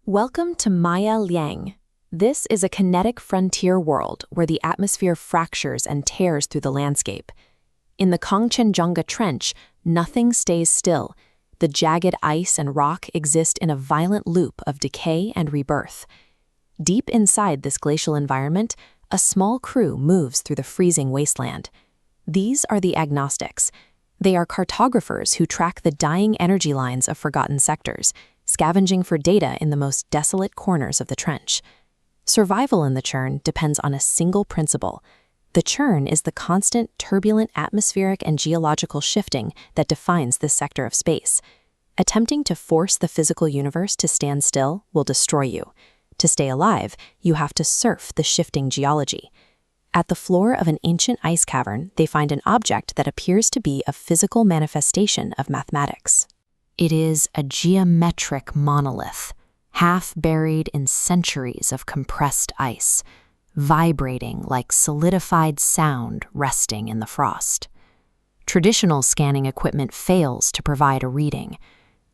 Welcome to Maya Liang. This is a kinetic frontier world where the atmosphere fractures and tears through the landscape. In the Kangchenjunga Trench, nothing stays still. The jagged ice and rock exist in a violent loop of decay and rebirth. Deep inside this glacial environment, a small crew moves through the freezing wasteland. These are the agnostics. They are cartographers who track the dying energy lines of forgotten sectors, scavenging for data in the most desolate corners of the trench. Survival in the churn depends on a single principle. The churn is the constant, turbulent atmospheric and geological shifting that defines this sector of space. Attempting to force the physical universe to stand still will destroy you. To stay alive, you have to surf the shifting geology. At the floor of an ancient ice cavern, they find an object that appears to be a physical manifestation of mathematics. It is a geometric monolith, half buried in centuries of compressed ice, vibrating like solidified sound resting in the frost. Traditional scanning equipment fails to provide a reading.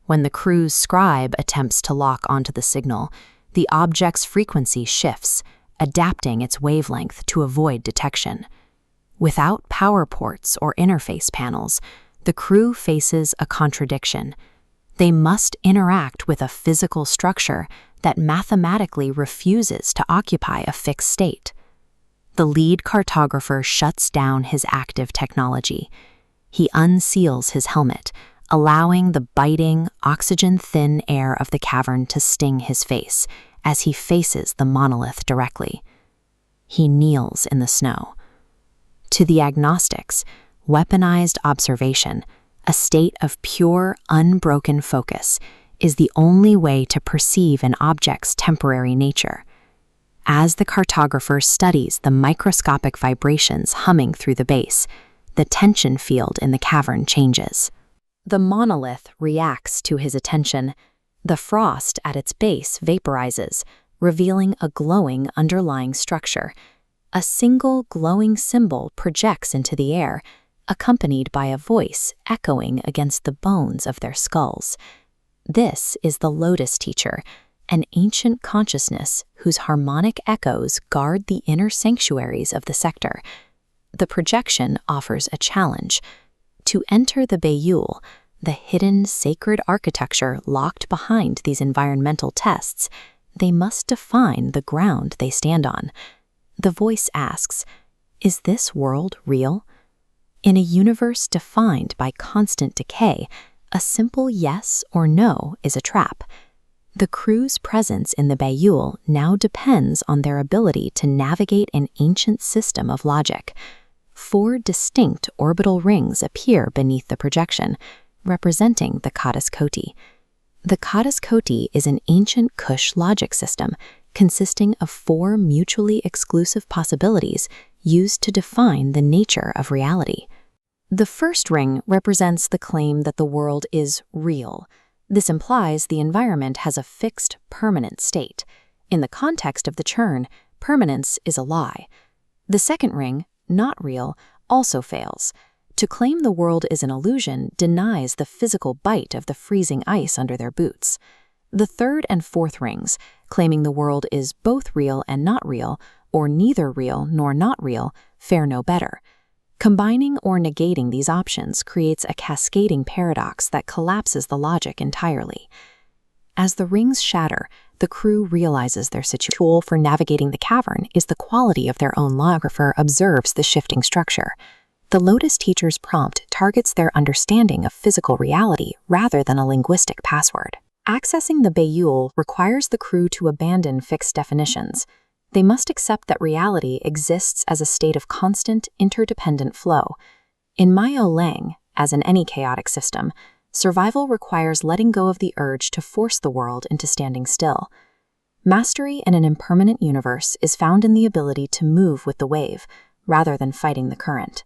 When the crew's scribe attempts to lock onto the signal, the object's frequency shifts, adapting its wavelength to avoid detection. Without power ports or interface panels, the crew faces a contradiction. They must interact with a physical structure that mathematically refuses to occupy a fixed state. The lead cartographer shuts down his active technology. He unseals his helmet, allowing the biting, oxygen-thin air of the cavern to sting his face as he faces the monolith directly. He kneels in the snow. To the agnostics, weaponized observation, a state of pure, unbroken focus, is the only way to perceive an object's temporary nature. As the cartographer studies the microscopic vibrations humming through the base, the tension field in the cavern changes. The monolith reacts to his attention. The frost at its base vaporizes, revealing a glowing underlying structure. A single glowing symbol projects into the air, accompanied by a voice echoing against the bones of their skulls. This is the Lotus Teacher, an ancient consciousness whose harmonic echoes guard the inner sanctuaries of the sector. The projection offers a challenge. To enter the Bayul, the hidden sacred architecture locked behind these environmental tests, they must define the ground they stand on. The voice asks, "Is this world real?" In a universe defined by constant decay, a simple yes or no is a trap. The crew's presence in the Bayul now depends on their ability to navigate an ancient system of logic. 4 distinct orbital rings appear beneath the projection, representing the Kadis Koti. The Kadis Koti is an ancient Kush logic system consisting of 4 mutually exclusive possibilities used to define the nature of reality. The first ring represents the claim that the world is real. This implies the environment has a fixed, permanent state. In the context of the churn, permanence is a lie. The second ring, not real, also fails. To claim the world is an illusion denies the physical bite of the freezing ice under their boots. The third and fourth rings, claiming the world is both real and not real, or neither real nor not real, fare no better. Combining or negating these options creates a cascading paradox that collapses the logic entirely. As the rings shatter, the crew realizes their tool for navigating the cavern is the quality of their own logographer observes the shifting structure. The Lotus Teacher's prompt targets their understanding of physical reality rather than a linguistic password. Accessing the Bayul requires the crew to abandon fixed definitions. They must accept that reality exists as a state of constant, interdependent flow. In Maya Liang, as in any chaotic system, survival requires letting go of the urge to force the world into standing still. Mastery in an impermanent universe is found in the ability to move with the wave, rather than fighting the current.